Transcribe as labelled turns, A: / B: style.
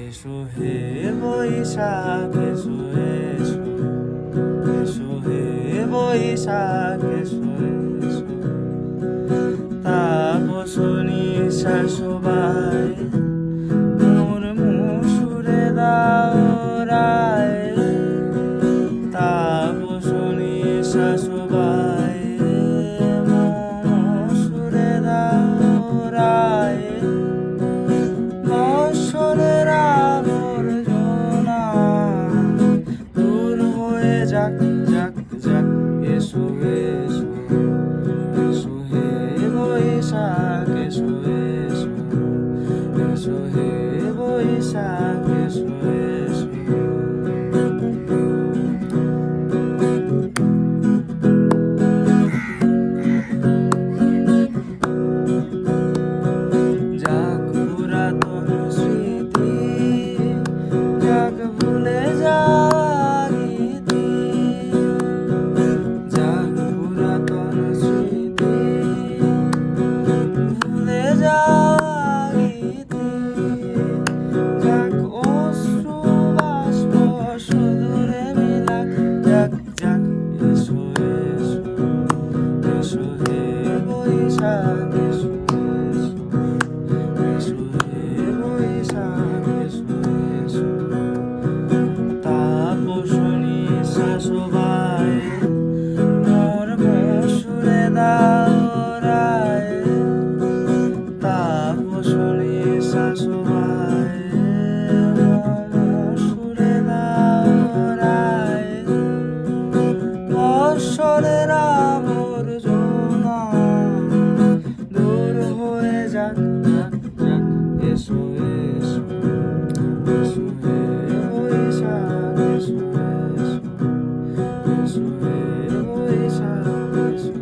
A: এসো হে বৈশাখ এসো এসো, এসো হে বৈশাখ এসো এসো। তাপসনী শাশুবাই মোর মুসুরে দাও রায়। তাপসনী শাশুবাই মুসুরে দাও রায়। বৎসরের আবর্জনা দূর হয়ে যাক যাক যাক। এসো এসো, এসো হে বৈশাখ এসো এসো, এসো হে বৈশাখ এসো এসো। যাক পুরাতন স্মৃতি, যাক ভুলে যাওয়া রীতি। যাক পুরাতন স্মৃতি, ভুলে যাওয়া রীতি। যাক অশ্রু বাষ্প সুদূরে মিলাক যাক যাক। এসো এসো, এসো হে বৈশাখ এসো এসো, এসো হে বৈশাখ এসো এসো। তাপসনী শাশুবাই মোর মুসুরে দাও রায়। তাপসনী শাশুবাই মোর মুসুরে দাও রায়। বৎসরের আবর্জনা দূর হয়ে যাক যাক যাক। এসো এসো, এসো হে বৈশাখ এসো এসো, এসো হে বৈশাখ এসো।